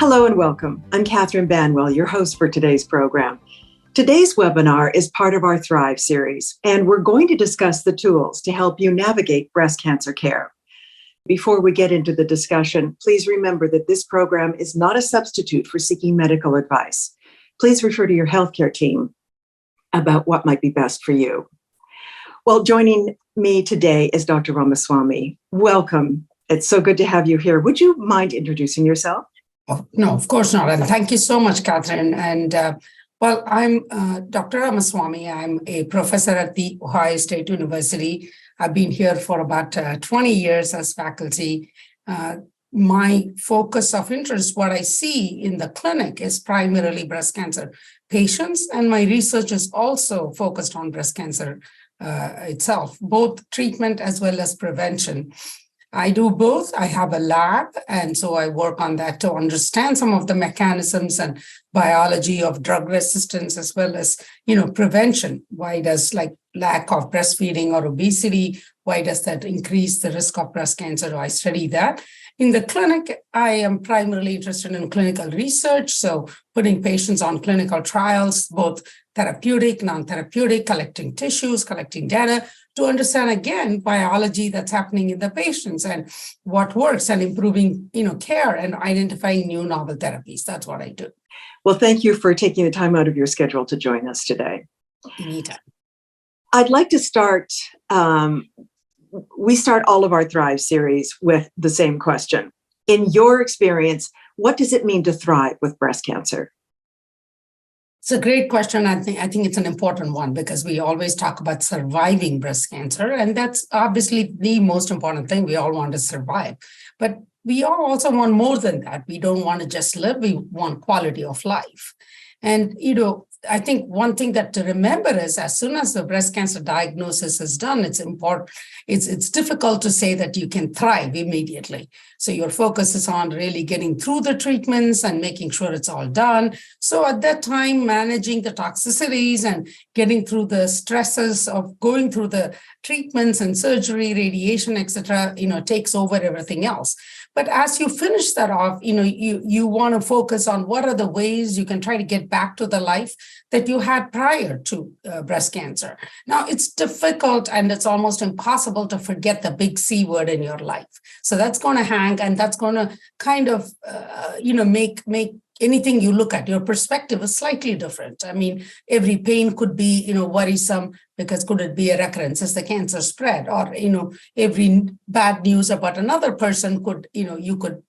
Hello and welcome. I'm Catherine Banwell, your host for today's program. Today's webinar is part of our Thrive series, and we're going to discuss the tools to help you navigate breast cancer care. Before we get into the discussion, please remember that this program is not a substitute for seeking medical advice. Please refer to your healthcare team about what might be best for you. Well, joining me today is Dr. Ramaswamy. Welcome. It's so good to have you here. Would you mind introducing yourself? Oh, no, of course not. And thank you so much, Catherine. And I'm Dr. Ramaswamy. I'm a professor at the Ohio State University. I've been here for about 20 years as faculty. My focus of interest, what I see in the clinic, is primarily breast cancer patients. And my research is also focused on breast cancer itself, both treatment as well as prevention. I do both. I have a lab, and so I work on that to understand some of the mechanisms and biology of drug resistance as well as, prevention. Why does lack of breastfeeding or obesity, why does that increase the risk of breast cancer? So I study that. In the clinic, I am primarily interested in clinical research, so putting patients on clinical trials, both therapeutic, non-therapeutic, collecting tissues, collecting data, to understand, again, biology that's happening in the patients and what works, and improving, care and identifying new novel therapies. That's what I do. Well, thank you for taking the time out of your schedule to join us today. Anytime. I'd like to start, we start all of our Thrive series with the same question. In your experience, what does it mean to thrive with breast cancer? It's a great question. I think it's an important one because we always talk about surviving breast cancer, and that's obviously the most important thing. We all want to survive, but we all also want more than that. We don't want to just live. We want quality of life. And, I think one thing that to remember is as soon as the breast cancer diagnosis is done, it's important. It's difficult to say that you can thrive immediately. So your focus is on really getting through the treatments and making sure it's all done. So at that time, managing the toxicities and getting through the stresses of going through the treatments and surgery, radiation, etc., takes over everything else. But as you finish that off, you want to focus on what are the ways you can try to get back to the life that you had prior to breast cancer. Now, it's difficult and it's almost impossible to forget the big C word in your life. So that's going to hang, and that's going to kind of, make anything you look at, your perspective is slightly different. I mean, every pain could be, worrisome because could it be a recurrence as the cancer spread? Or, every bad news about another person could, you could,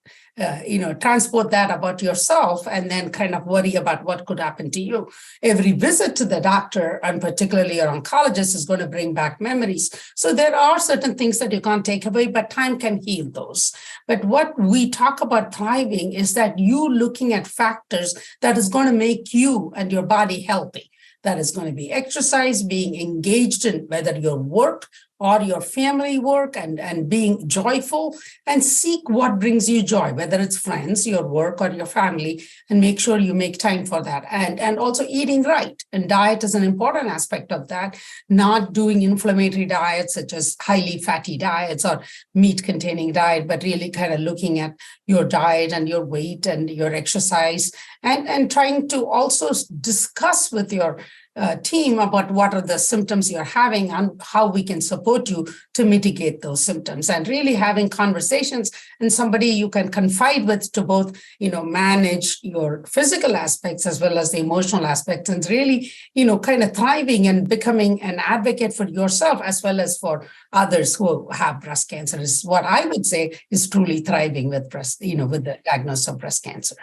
transport that about yourself and then kind of worry about what could happen to you. Every visit to the doctor, and particularly your oncologist, is going to bring back memories. So there are certain things that you can't take away, but time can heal those. But what we talk about thriving is that you looking at factors that is going to make you and your body healthy. That is going to be exercise, being engaged in whether your work or your family work, and being joyful, and seek what brings you joy, whether it's friends, your work, or your family, and make sure you make time for that. And also eating right. And diet is an important aspect of that, not doing inflammatory diets such as highly fatty diets or meat-containing diet, but really kind of looking at your diet and your weight and your exercise, and trying to also discuss with your team about what are the symptoms you're having and how we can support you to mitigate those symptoms, and really having conversations and somebody you can confide with to both, manage your physical aspects as well as the emotional aspects, and really, kind of thriving and becoming an advocate for yourself as well as for others who have breast cancer is what I would say is truly thriving with with the diagnosis of breast cancer.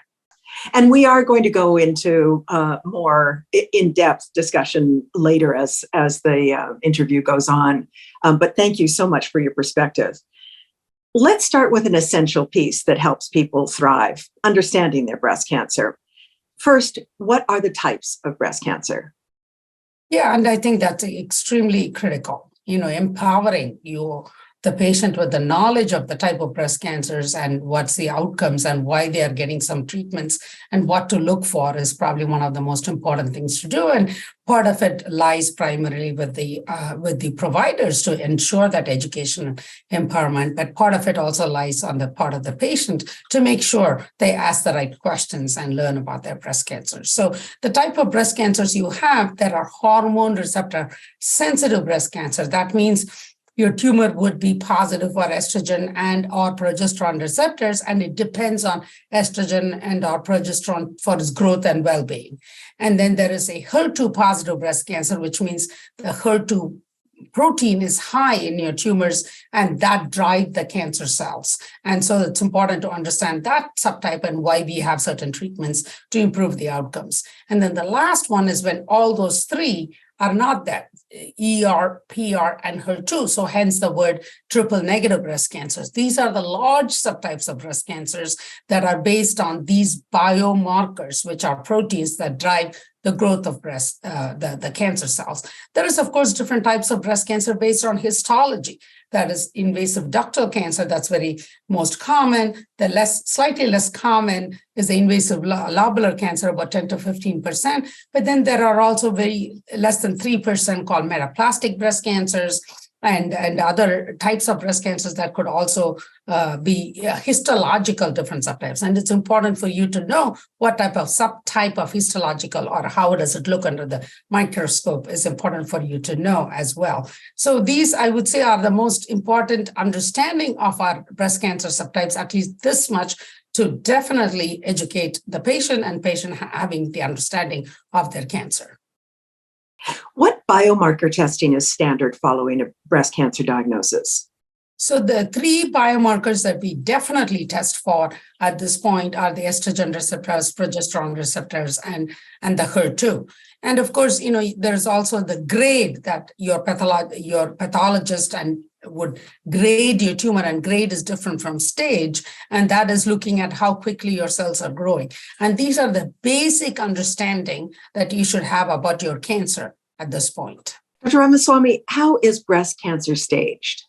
And we are going to go into more in-depth discussion later as the interview goes on. But thank you so much for your perspective. Let's start with an essential piece that helps people thrive, understanding their breast cancer. First, what are the types of breast cancer? Yeah, and I think that's extremely critical. Empowering your the patient with the knowledge of the type of breast cancers and what's the outcomes and why they are getting some treatments and what to look for is probably one of the most important things to do. And part of it lies primarily with the providers to ensure that education empowerment, but part of it also lies on the part of the patient to make sure they ask the right questions and learn about their breast cancer. So the type of breast cancers you have that are hormone receptor sensitive breast cancer, that means your tumor would be positive for estrogen and or progesterone receptors, and it depends on estrogen and or progesterone for its growth and well-being. And then there is a HER2 positive breast cancer, which means the HER2 protein is high in your tumors, and that drives the cancer cells. And so it's important to understand that subtype and why we have certain treatments to improve the outcomes. And then the last one is when all those three are not that, ER, PR, and HER2. So hence the word triple negative breast cancers. These are the large subtypes of breast cancers that are based on these biomarkers, which are proteins that drive the growth of the cancer cells. There is, of course, different types of breast cancer based on histology. That is invasive ductal cancer, that's very most common. The slightly less common is the invasive lobular cancer, about 10 to 15%. But then there are also very less than 3% called metaplastic breast cancers and other types of breast cancers that could also be histological different subtypes. And it's important for you to know what type of subtype of histological or how does it look under the microscope is important for you to know as well. So these, I would say, are the most important understanding of our breast cancer subtypes, at least this much, to definitely educate the patient and patient having the understanding of their cancer. What biomarker testing is standard following a breast cancer diagnosis? So the three biomarkers that we definitely test for at this point are the estrogen receptors, progesterone receptors, and the HER2. And of course, there's also the grade that your pathologist and would grade your tumor, and grade is different from stage, and that is looking at how quickly your cells are growing. And these are the basic understanding that you should have about your cancer at this point. Dr. Ramaswamy, how is breast cancer staged?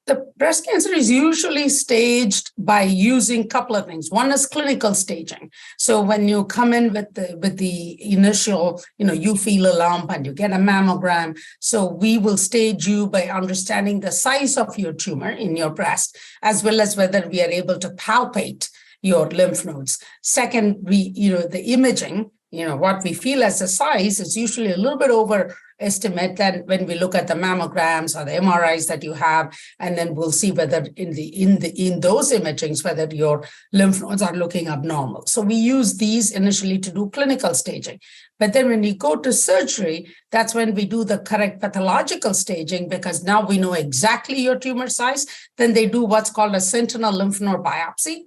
The breast cancer is usually staged by using a couple of things. One is clinical staging. So when you come in with the initial, you feel a lump and you get a mammogram. So we will stage you by understanding the size of your tumor in your breast, as well as whether we are able to palpate your lymph nodes. Second, the imaging, what we feel as a size is usually a little bit overestimate than when we look at the mammograms or the MRIs that you have, and then we'll see whether in those imagings whether your lymph nodes are looking abnormal. So we use these initially to do clinical staging. But then when you go to surgery, that's when we do the correct pathological staging, because now we know exactly your tumor size. Then they do what's called a sentinel lymph node biopsy.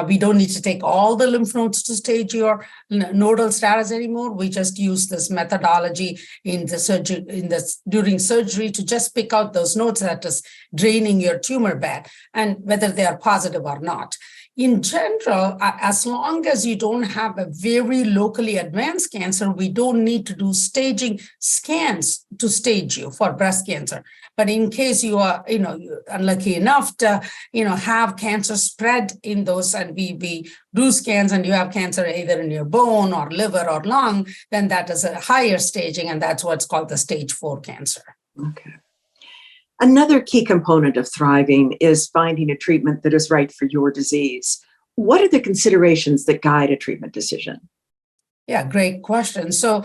We don't need to take all the lymph nodes to stage your nodal status anymore. We just use this methodology during surgery to just pick out those nodes that is draining your tumor bed and whether they are positive or not. In general, as long as you don't have a very locally advanced cancer, we don't need to do staging scans to stage you for breast cancer. But in case you are, unlucky enough to, have cancer spread in those, and we do scans and you have cancer either in your bone or liver or lung, then that is a higher staging, and that's what's called the stage 4 cancer. Okay. Another key component of thriving is finding a treatment that is right for your disease. What are the considerations that guide a treatment decision? Yeah, great question. So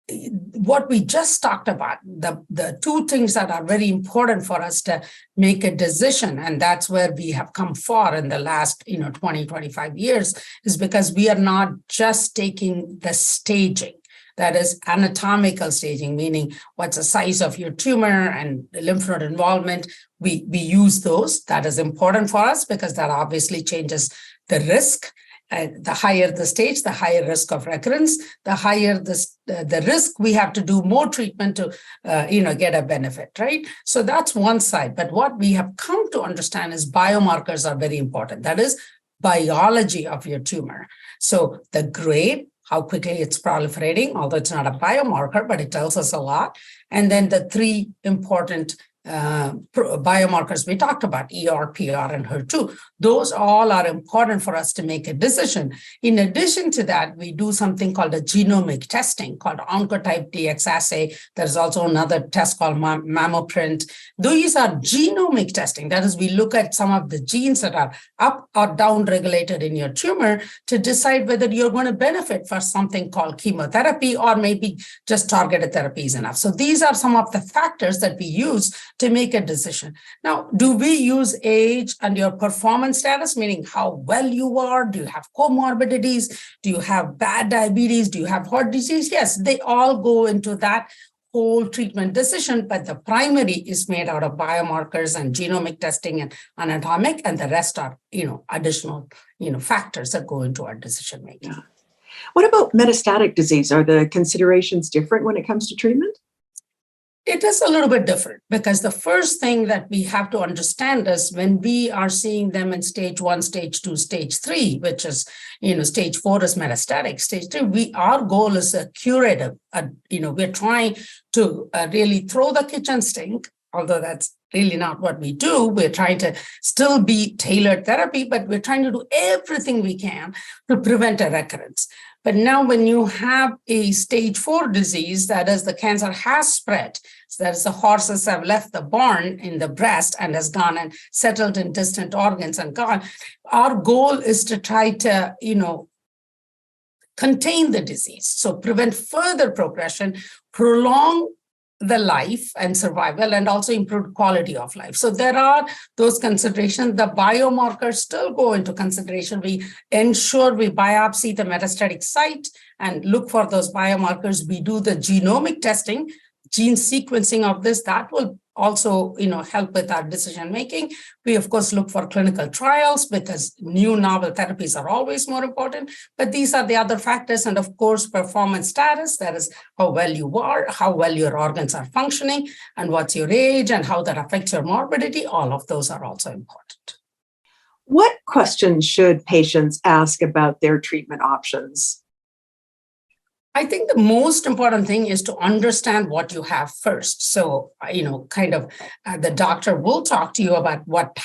what we just talked about, the two things that are very important for us to make a decision, and that's where we have come far in the last 20, 25 years, is because we are not just taking the staging. That is anatomical staging, meaning what's the size of your tumor and the lymph node involvement. We use those. That is important for us because that obviously changes the risk. The higher the stage, the higher risk of recurrence. The higher the risk, we have to do more treatment to get a benefit, right? So that's one side. But what we have come to understand is biomarkers are very important. That is biology of your tumor. So the grade, how quickly it's proliferating, although it's not a biomarker, but it tells us a lot. And then the three important biomarkers we talked about, ER, PR, and HER2. Those all are important for us to make a decision. In addition to that, we do something called a genomic testing called Oncotype DX assay. There's also another test called Mammoprint. These are genomic testing. That is, we look at some of the genes that are up or down regulated in your tumor to decide whether you're going to benefit for something called chemotherapy or maybe just targeted therapy is enough. So these are some of the factors that we use to make a decision. Now, do we use age and your performance status, meaning how well you are? Do you have comorbidities? Do you have bad diabetes? Do you have heart disease? Yes, they all go into that whole treatment decision, but the primary is made out of biomarkers and genomic testing and anatomic, and the rest are, additional, factors that go into our decision making. Yeah. What about metastatic disease? Are the considerations different when it comes to treatment? It is a little bit different because the first thing that we have to understand is when we are seeing them in stage 1, stage 2, stage 3, which is, stage 4 is metastatic, stage 3, our goal is a curative. We're trying to really throw the kitchen sink, although that's really not what we do. We're trying to still be tailored therapy, but we're trying to do everything we can to prevent a recurrence. But now when you have a stage 4 disease, that is the cancer has spread, so that is the horses have left the barn in the breast and has gone and settled in distant organs and gone. Our goal is to try to, contain the disease. So prevent further progression, prolong the life and survival, and also improve quality of life. So there are those considerations. The biomarkers still go into consideration. We ensure we biopsy the metastatic site and look for those biomarkers. We do the genomic testing, gene sequencing of this. That will also, help with our decision making. We, of course, look for clinical trials because new novel therapies are always more important. But these are the other factors. And of course, performance status, that is how well you are, how well your organs are functioning, and what's your age and how that affects your morbidity. All of those are also important. What questions should patients ask about their treatment options? I think the most important thing is to understand what you have first. So, the doctor will talk to you about what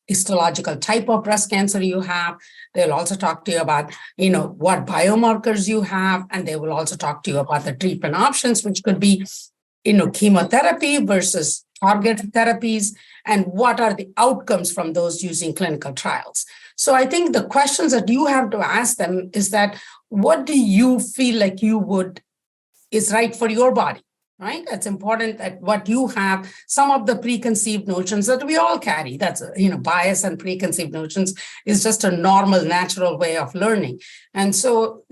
histological type of breast cancer you have. They'll also talk to you about, what biomarkers you have, and they will also talk to you about the treatment options, which could be, chemotherapy versus targeted therapies, and what are the outcomes from those using clinical trials. So I think the questions that you have to ask them is that, what do you feel like is right for your body, right? It's important that what you have, some of the preconceived notions that we all carry, that's, bias and preconceived notions is just a normal, natural way of learning. And so,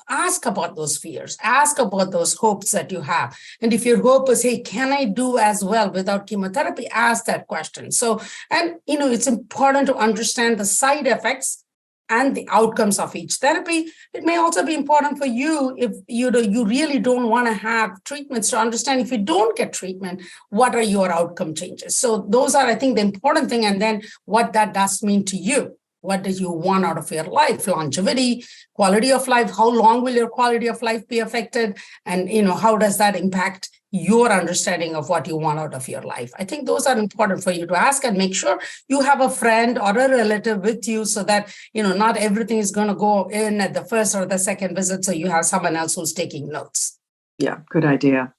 ask about those fears, ask about those hopes that you have. And if your hope is, hey, can I do as well without chemotherapy? Ask that question. So, and, it's important to understand the side effects and the outcomes of each therapy. It may also be important for you if you really don't want to have treatments to understand if you don't get treatment, what are your outcome changes? So those are, I think, the important thing. And then what that does mean to you. What do you want out of your life? Longevity, quality of life, how long will your quality of life be affected? And, how does that impact your understanding of what you want out of your life? I think those are important for you to ask, and make sure you have a friend or a relative with you so that, not everything is going to go in at the first or the second visit. So you have someone else who's taking notes. Yeah, good idea.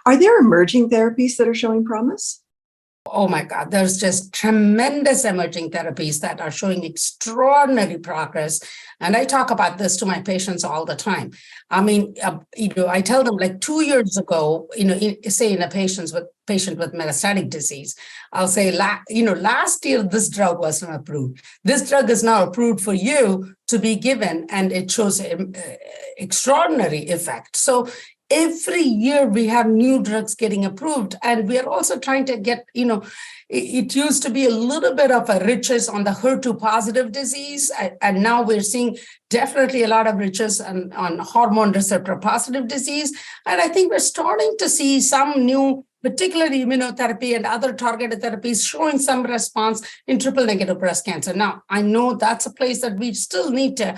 Are there emerging therapies that are showing promise? Oh my God, there's just tremendous emerging therapies that are showing extraordinary progress. And I talk about this to my patients all the time. I mean, I tell them, like 2 years ago, say in a patient with metastatic disease, I'll say, last year, this drug wasn't approved. This drug is now approved for you to be given, and it shows extraordinary effect. So every year we have new drugs getting approved, and we are also trying to get, it used to be a little bit of a riches on the HER2 positive disease. And now we're seeing definitely a lot of riches on hormone receptor positive disease. And I think we're starting to see some new, particularly immunotherapy and other targeted therapies showing some response in triple negative breast cancer. Now, I know that's a place that we still need to,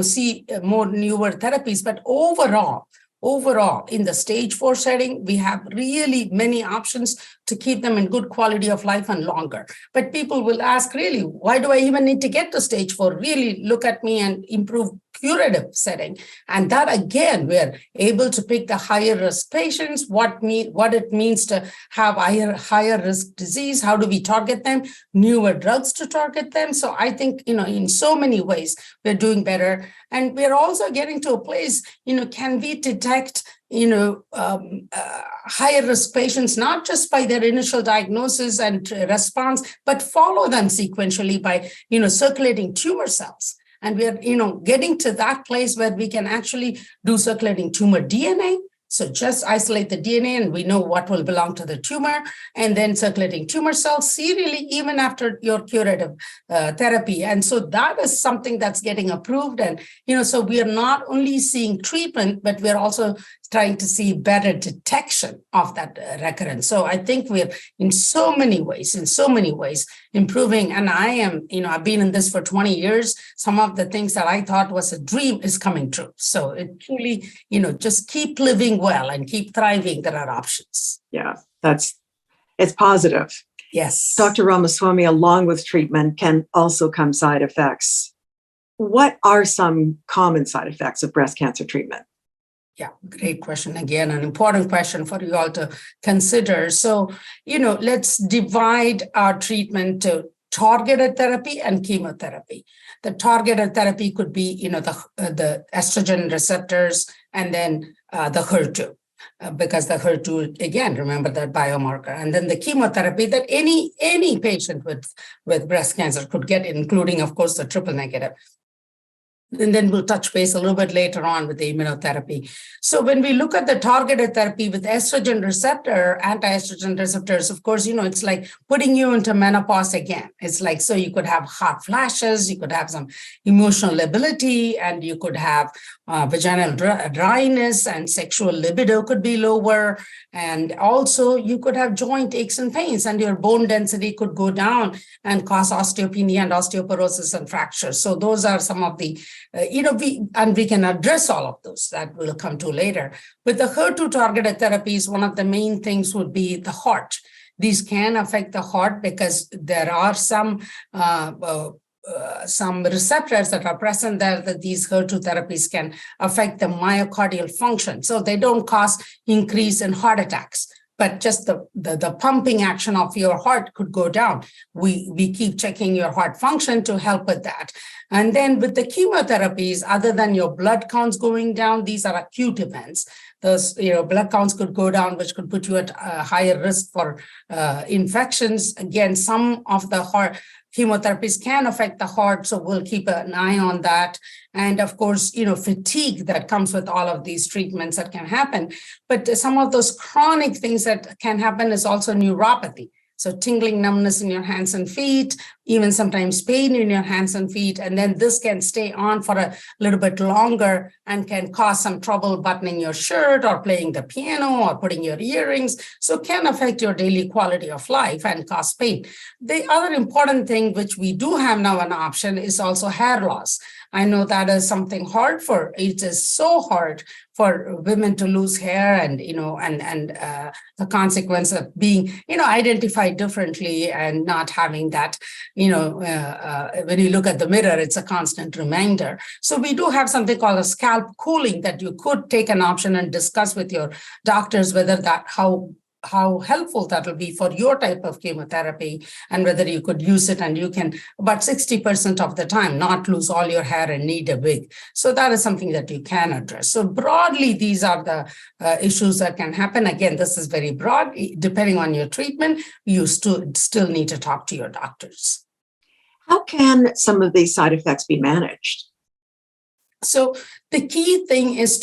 see more newer therapies, but overall, overall, in the stage 4 setting, we have really many options to keep them in good quality of life and longer. But people will ask, really, why do I even need to get to stage 4? Really look at me and improve curative setting. And that, again, we're able to pick the higher risk patients, what it means to have higher risk disease, how do we target them, newer drugs to target them. So I think, in so many ways, we're doing better. And we're also getting to a place, can we detect higher risk patients, not just by their initial diagnosis and response, but follow them sequentially by, circulating tumor cells. And we're, getting to that place where we can actually do circulating tumor DNA. So just isolate the DNA and we know what will belong to the tumor, and then circulating tumor cells serially even after your curative therapy. And so that is something that's getting approved. And, so we are not only seeing treatment, but we're also trying to see better detection of that recurrence. So I think we're in so many ways improving. And I am, I've been in this for 20 years. Some of the things that I thought was a dream is coming true. So it truly, just keep living well and keep thriving. There are options. Yeah, it's positive. Yes. Dr. Ramaswamy, along with treatment can also come side effects. What are some common side effects of breast cancer treatment? Yeah, great question. Again, an important question for you all to consider. So, let's divide our treatment to targeted therapy and chemotherapy. The targeted therapy could be, the estrogen receptors and then the HER2. Because the HER2, again, remember that biomarker, and then the chemotherapy that any patient with breast cancer could get, including, of course, the triple negative. And then we'll touch base a little bit later on with the immunotherapy. So when we look at the targeted therapy with estrogen receptor, anti-estrogen receptors, of course, it's like putting you into menopause again. It's like, so you could have hot flashes, you could have some emotional lability, and you could have vaginal dryness, and sexual libido could be lower. And also you could have joint aches and pains, and your bone density could go down and cause osteopenia and osteoporosis and fractures. So those are some of the we can address all of those that we'll come to later. With the HER2 targeted therapies, one of the main things would be the heart. These can affect the heart because there are some receptors that are present there that these HER2 therapies can affect the myocardial function. So they don't cause increase in heart attacks, but just the pumping action of your heart could go down. We keep checking your heart function to help with that. And then with the chemotherapies, other than your blood counts going down, these are acute events. Those blood counts could go down, which could put you at a higher risk for infections. Again, some of the heart chemotherapies can affect the heart, so we'll keep an eye on that. And of course, fatigue that comes with all of these treatments that can happen. But some of those chronic things that can happen is also neuropathy. So tingling, numbness in your hands and feet, even sometimes pain in your hands and feet. And then this can stay on for a little bit longer and can cause some trouble buttoning your shirt or playing the piano or putting your earrings. So it can affect your daily quality of life and cause pain. The other important thing, which we do have now an option, is also hair loss. I know that is something it is so hard for women to lose hair, and the consequence of being identified differently and not having that when you look at the mirror, it's a constant reminder. So we do have something called a scalp cooling that you could take an option and discuss with your doctors whether how helpful that will be for your type of chemotherapy, and whether you could use it and you can about 60% of the time not lose all your hair and need a wig. So that is something that you can address. So broadly, these are the issues that can happen. Again, this is very broad. Depending on your treatment, you still need to talk to your doctors. How can some of these side effects be managed? So the key thing is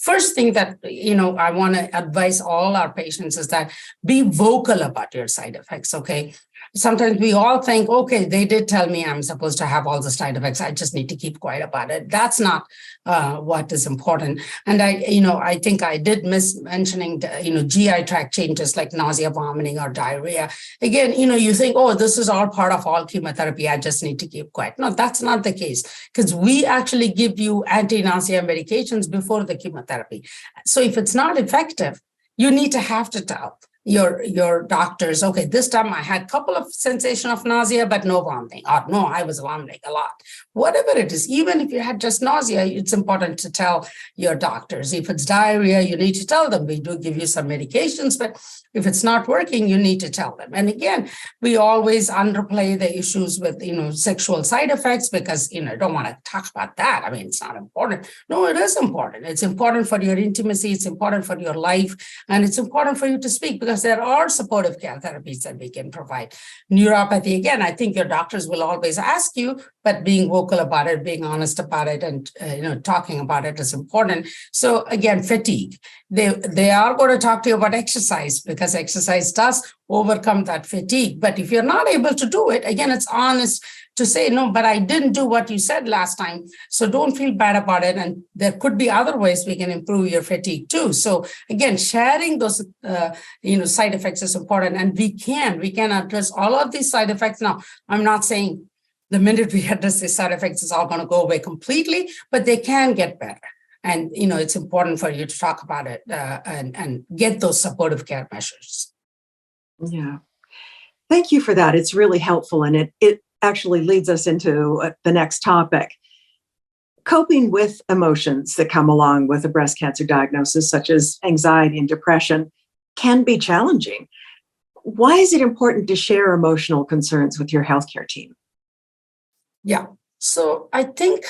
first thing that, I want to advise all our patients is that be vocal about your side effects, okay? Sometimes we all think, okay, they did tell me I'm supposed to have all the side effects. I just need to keep quiet about it. That's not what is important. And I think I did miss mentioning, GI tract changes like nausea, vomiting, or diarrhea. Again, you think, oh, this is all part of all chemotherapy. I just need to keep quiet. No, that's not the case, because we actually give you anti-nausea medications before the chemotherapy. So if it's not effective, you need to have to tell your doctors, okay, this time I had a couple of sensation of nausea, but no vomiting, or no, I was vomiting a lot. Whatever it is, even if you had just nausea, it's important to tell your doctors. If it's diarrhea, you need to tell them. We do give you some medications, but if it's not working, you need to tell them. And again, we always underplay the issues with, sexual side effects because, I don't want to talk about that. I mean, it's not important. No, it is important. It's important for your intimacy. It's important for your life. And it's important for you to speak because there are supportive care therapies that we can provide. Neuropathy, again, I think your doctors will always ask you, but being vocal about it, being honest about it, and talking about it is important. So again, fatigue. They are going to talk to you about exercise because exercise does overcome that fatigue. But if you're not able to do it, again, it's honest to say, no, but I didn't do what you said last time. So don't feel bad about it. And there could be other ways we can improve your fatigue too. So again, sharing those, side effects is important. And we can address all of these side effects. Now, I'm not saying the minute we address these side effects, it's all going to go away completely, but they can get better. And, it's important for you to talk about it and get those supportive care measures. Yeah. Thank you for that. It's really helpful. And it actually leads us into the next topic. Coping with emotions that come along with a breast cancer diagnosis, such as anxiety and depression, can be challenging. Why is it important to share emotional concerns with your healthcare team? Yeah. So I think,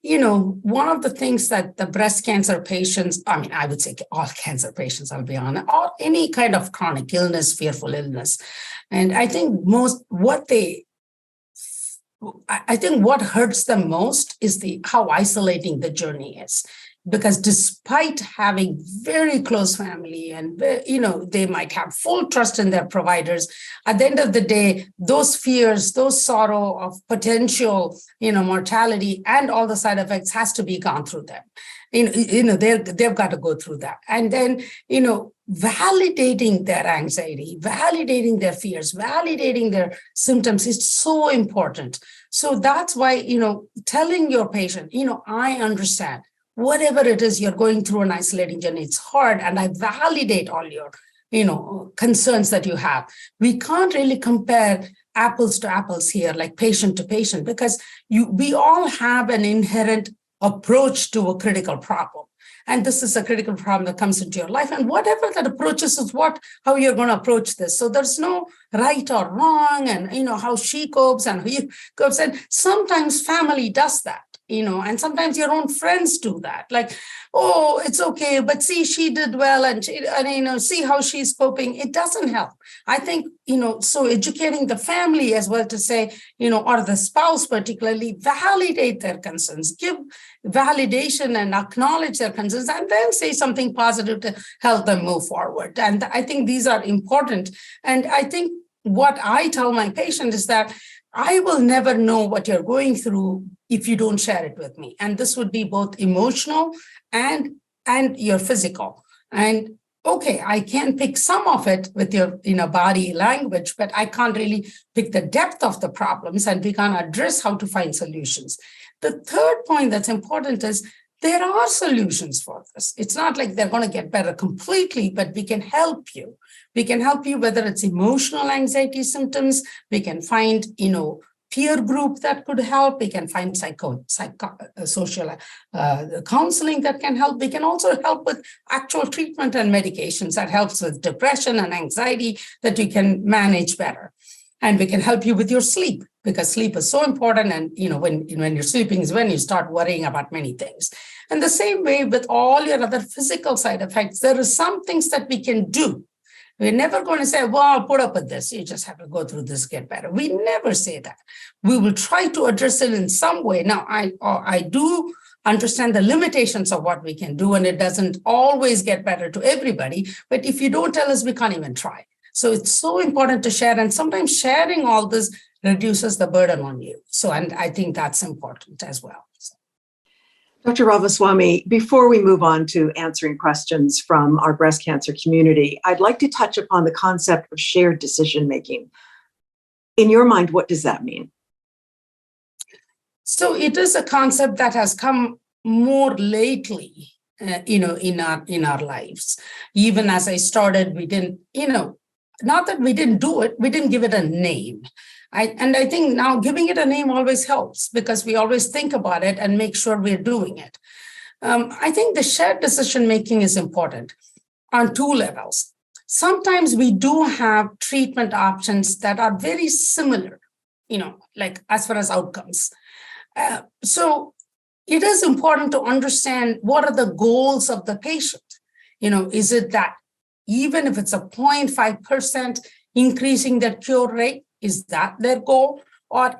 one of the things that the breast cancer patients, I would say all cancer patients, I'll be honest, or any kind of chronic illness, fearful illness. And I think what hurts them most is how isolating the journey is. Because despite having very close family and, they might have full trust in their providers, at the end of the day, those fears, those sorrow of potential, mortality and all the side effects has to be gone through them. They've got to go through that. And then, validating their anxiety, validating their fears, validating their symptoms is so important. So that's why, telling your patient, I understand. Whatever it is you're going through an isolating journey, it's hard. And I validate all your, concerns that you have. We can't really compare apples to apples here, like patient to patient, because we all have an inherent approach to a critical problem. And this is a critical problem that comes into your life. And whatever that approach is how you're going to approach this. So there's no right or wrong, and how she copes and he copes. And sometimes family does that. And sometimes your own friends do that. Like, oh, it's okay, but see, she did well, and see how she's coping. It doesn't help. I think, so educating the family as well to say, or the spouse particularly, validate their concerns, give validation and acknowledge their concerns, and then say something positive to help them move forward. And I think these are important. And I think what I tell my patient is that I will never know what you're going through if you don't share it with me. And this would be both emotional and your physical. And okay, I can pick some of it with your body language, but I can't really pick the depth of the problems, and we can't address how to find solutions. The third point that's important is there are solutions for this. It's not like they're going to get better completely, but we can help you. We can help you whether it's emotional anxiety symptoms. We can find, peer group that could help. We can find social counseling that can help. We can also help with actual treatment and medications that helps with depression and anxiety that you can manage better. And we can help you with your sleep, because sleep is so important. And, when you're sleeping is when you start worrying about many things. And the same way with all your other physical side effects, there are some things that we can do. We're never going to say, well, I'll put up with this. You just have to go through this, get better. We never say that. We will try to address it in some way. Now, I do understand the limitations of what we can do, and it doesn't always get better to everybody. But if you don't tell us, we can't even try. So it's so important to share. And sometimes sharing all this reduces the burden on you. So, and I think that's important as well. So. Dr. Ramaswamy, before we move on to answering questions from our breast cancer community, I'd like to touch upon the concept of shared decision-making. In your mind, what does that mean? So it is a concept that has come more lately, in our lives. Even as I started, we didn't, not that we didn't do it, we didn't give it a name. I think now giving it a name always helps because we always think about it and make sure we're doing it. I think the shared decision-making is important on two levels. Sometimes we do have treatment options that are very similar, like as far as outcomes. So it is important to understand what are the goals of the patient. Is it that even if it's a 0.5% increasing their cure rate, is that their goal? Or,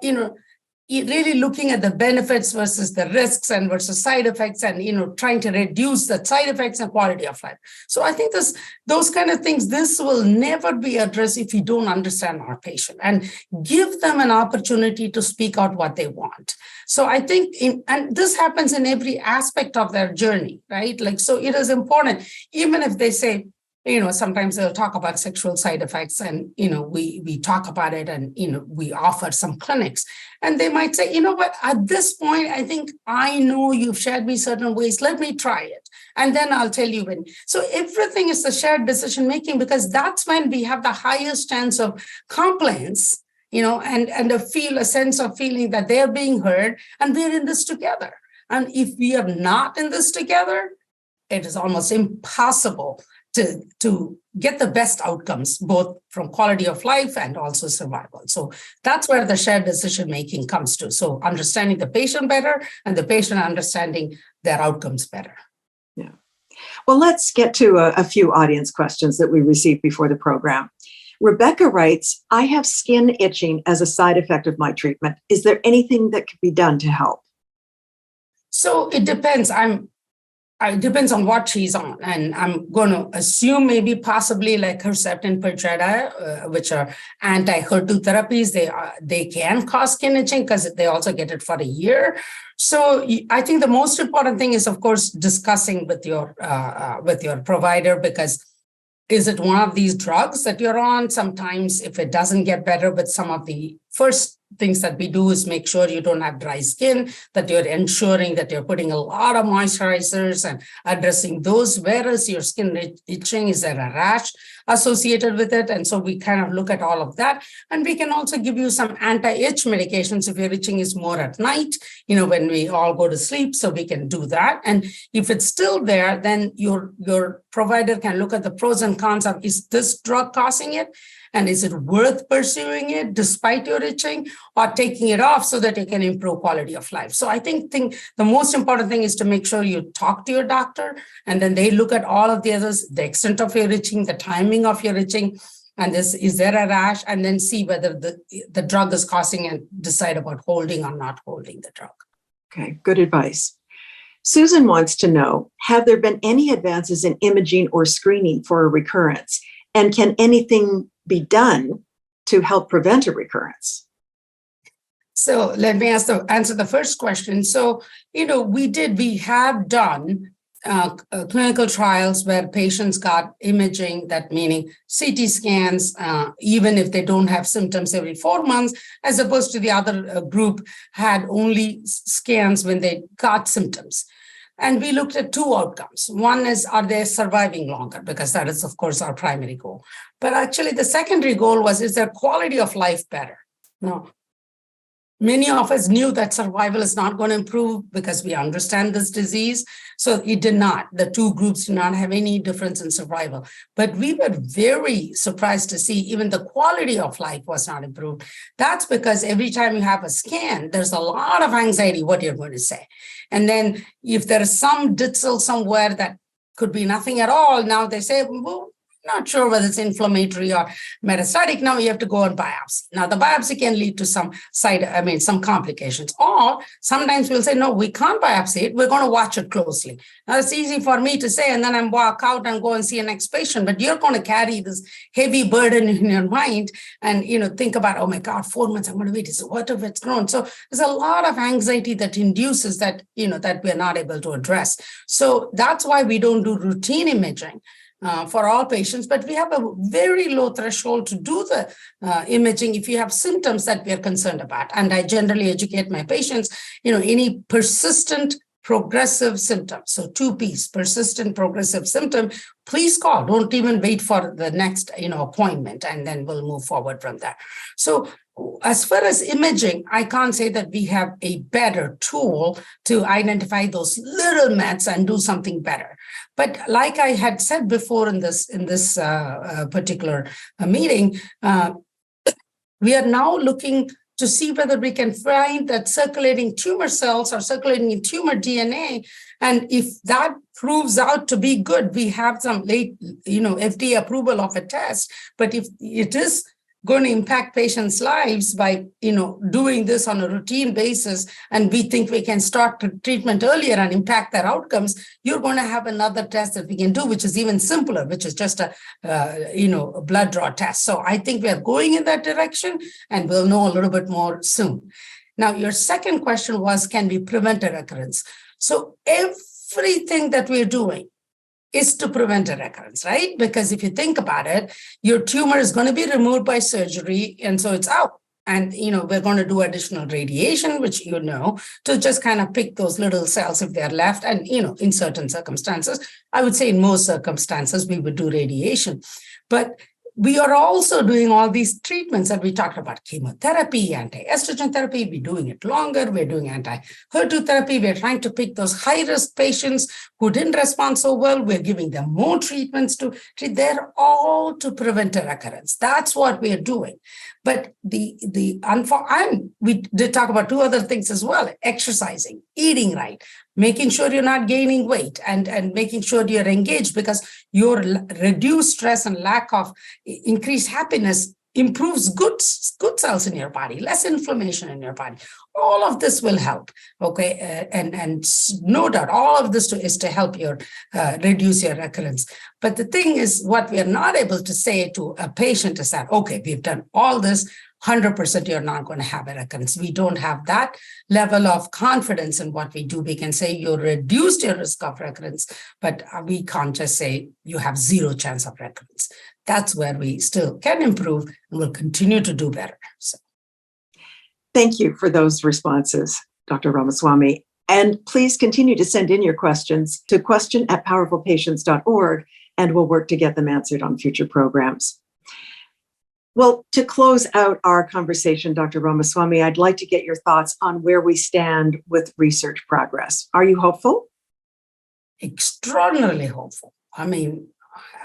really looking at the benefits versus the risks and versus side effects and, trying to reduce the side effects and quality of life. So I think those kind of things, this will never be addressed if you don't understand our patient and give them an opportunity to speak out what they want. So I think, and this happens in every aspect of their journey, right? So it is important, even if they say, sometimes they'll talk about sexual side effects and, we talk about it and, we offer some clinics and they might say, what, at this point, I think I know you've shared me certain ways. Let me try it. And then I'll tell you when. So everything is the shared decision-making because that's when we have the highest chance of compliance, and a sense of feeling that they're being heard and we're in this together. And if we are not in this together, it is almost impossible to get the best outcomes, both from quality of life and also survival. So that's where the shared decision-making comes to. So understanding the patient better and the patient understanding their outcomes better. Yeah. Well, let's get to a few audience questions that we received before the program. Rebecca writes, I have skin itching as a side effect of my treatment. Is there anything that could be done to help? So it depends. It depends on what she's on. And I'm going to assume maybe possibly like Herceptin, Perjeta, which are anti-HER2 therapies. They can cause skin itching because they also get it for a year. So I think the most important thing is, of course, discussing with your provider, because is it one of these drugs that you're on? Sometimes if it doesn't get better with some of the first things that we do is make sure you don't have dry skin, that you're ensuring that you're putting a lot of moisturizers and addressing those, whereas your skin itching, is there a rash associated with it? And so we kind of look at all of that. And we can also give you some anti-itch medications if your itching is more at night, when we all go to sleep, so we can do that. And if it's still there, then your provider can look at the pros and cons of, is this drug causing it? And is it worth pursuing it despite your itching, or taking it off so that you can improve quality of life? So I think the most important thing is to make sure you talk to your doctor, and then they look at all of the others, the extent of your itching, the timing of your itching, and is there a rash, and then see whether the drug is causing and decide about holding or not holding the drug. Okay, good advice. Susan wants to know, have there been any advances in imaging or screening for a recurrence? And can anything be done to help prevent a recurrence? So let me answer the first question. So, we have done clinical trials where patients got imaging, that meaning CT scans, even if they don't have symptoms every 4 months, as opposed to the other group had only scans when they got symptoms. And we looked at two outcomes. One is, are they surviving longer? Because that is, of course, our primary goal. But actually, the secondary goal was, is their quality of life better? No. Many of us knew that survival is not going to improve because we understand this disease. So it did not. The two groups did not have any difference in survival. But we were very surprised to see even the quality of life was not improved. That's because every time you have a scan, there's a lot of anxiety what you're going to say. And then if there's some ditzel somewhere that could be nothing at all, now they say, well, not sure whether it's inflammatory or metastatic. Now you have to go on biopsy. Now the biopsy can lead to some some complications. Or sometimes we'll say, no, we can't biopsy it. We're going to watch it closely. Now it's easy for me to say, and then I walk out and go and see a next patient, but you're going to carry this heavy burden in your mind and, think about, oh my God, 4 months, I'm going to wait. What if it's grown? So there's a lot of anxiety that induces that, that we're not able to address. So that's why we don't do routine imaging for all patients, but we have a very low threshold to do the imaging if you have symptoms that we are concerned about. And I generally educate my patients, any persistent progressive symptom. So 2 Ps, persistent progressive symptom, please call. Don't even wait for the next, appointment, and then we'll move forward from there. So as far as imaging, I can't say that we have a better tool to identify those little mets and do something better. But like I had said before in this particular meeting, we are now looking to see whether we can find that circulating tumor cells or circulating tumor DNA. And if that proves out to be good, we have some late, FDA approval of a test. But if it is going to impact patients' lives by, doing this on a routine basis, and we think we can start treatment earlier and impact their outcomes, you're going to have another test that we can do, which is even simpler, which is just a blood draw test. So I think we are going in that direction, and we'll know a little bit more soon. Now, your second question was, can we prevent a recurrence? So everything that we're doing is to prevent a recurrence, right? Because if you think about it, your tumor is going to be removed by surgery, and so it's out. And, we're going to do additional radiation, which, to just kind of pick those little cells if they're left. And, in certain circumstances, I would say in most circumstances, we would do radiation. But we are also doing all these treatments that we talked about: chemotherapy, anti-estrogen therapy. We're doing it longer. We're doing anti-HER2 therapy. We're trying to pick those high-risk patients who didn't respond so well. We're giving them more treatments to treat. They're all to prevent a recurrence. That's what we're doing. But we did talk about 2 other things as well: exercising, eating right, making sure you're not gaining weight, and making sure you're engaged, because your reduced stress and lack of increased happiness improves good cells in your body, less inflammation in your body. All of this will help, okay? And no doubt, all of this is to help your reduce your recurrence. But the thing is, what we are not able to say to a patient is that, okay, we've done all this, 100% you're not going to have a recurrence. We don't have that level of confidence in what we do. We can say you reduced your risk of recurrence, but we can't just say you have 0 chance of recurrence. That's where we still can improve and will continue to do better. So. Thank you for those responses, Dr. Ramaswamy. And please continue to send in your questions to question@powerfulpatients.org, and we'll work to get them answered on future programs. Well, to close out our conversation, Dr. Ramaswamy, I'd like to get your thoughts on where we stand with research progress. Are you hopeful? Extraordinarily hopeful. I mean,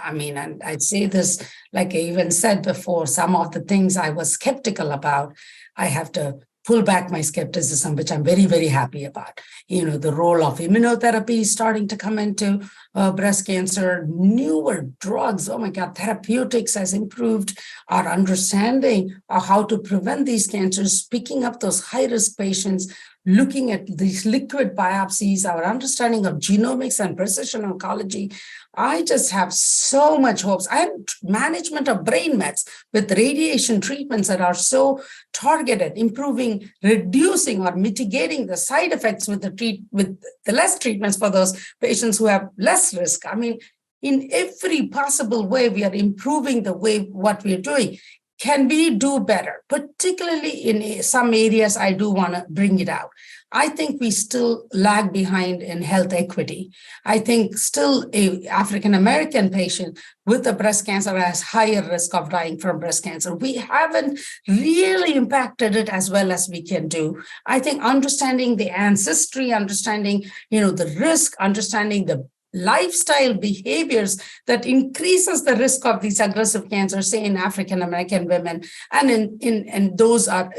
and I'd say this, like I even said before, some of the things I was skeptical about, I have to pull back my skepticism, which I'm very, very happy about. The role of immunotherapy is starting to come into breast cancer, newer drugs. Oh my God, therapeutics has improved our understanding of how to prevent these cancers, picking up those high-risk patients, looking at these liquid biopsies, our understanding of genomics and precision oncology. I just have so much hopes. And management of brain mets with radiation treatments that are so targeted, improving, reducing, or mitigating the side effects with the less treatments for those patients who have less risk. I mean, in every possible way, we are improving the way what we are doing. Can we do better? Particularly in some areas, I do want to bring it out. I think we still lag behind in health equity. I think still a African-American patient with a breast cancer has higher risk of dying from breast cancer. We haven't really impacted it as well as we can do. I think understanding the ancestry, understanding, the risk, understanding the lifestyle behaviors that increases the risk of these aggressive cancers, say in African-American women, and those are,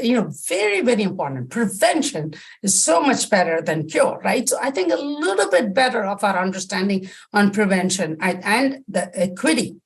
very, very important. Prevention is so much better than cure, right? So I think a little bit better of our understanding on prevention and the equity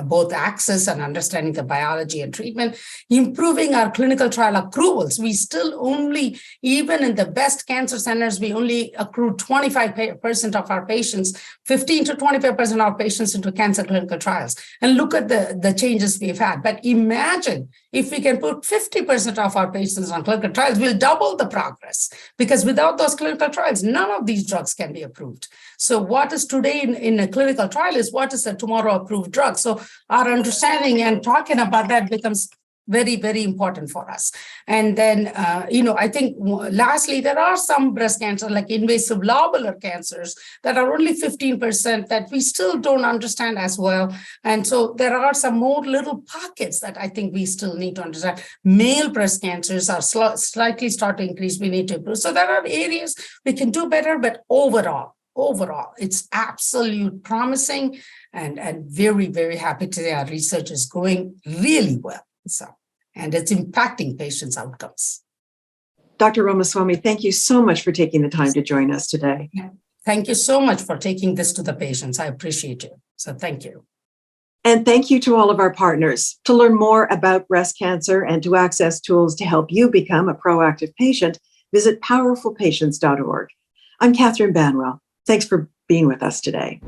both access and understanding the biology and treatment, improving our clinical trial accruals. We still only, even in the best cancer centers, we only accrue 25% of our patients, 15 to 25% of our patients into cancer clinical trials. And look at the changes we've had. But imagine if we can put 50% of our patients on clinical trials, we'll double the progress, because without those clinical trials, none of these drugs can be approved. So what is today in a clinical trial is what is a tomorrow approved drug. So our understanding and talking about that becomes very, very important for us. And then, I think lastly, there are some breast cancer, like invasive lobular cancers, that are only 15% that we still don't understand as well. And so there are some more little pockets that I think we still need to understand. Male breast cancers are slightly start to increase. We need to improve. So there are areas we can do better, but overall, it's absolute promising and very, very happy today. Our research is going really well. And it's impacting patients' outcomes. Dr. Ramaswamy, thank you so much for taking the time to join us today. Thank you so much for taking this to the patients. I appreciate you. So thank you. And thank you to all of our partners. To learn more about breast cancer and to access tools to help you become a proactive patient, visit powerfulpatients.org. I'm Catherine Banwell. Thanks for being with us today.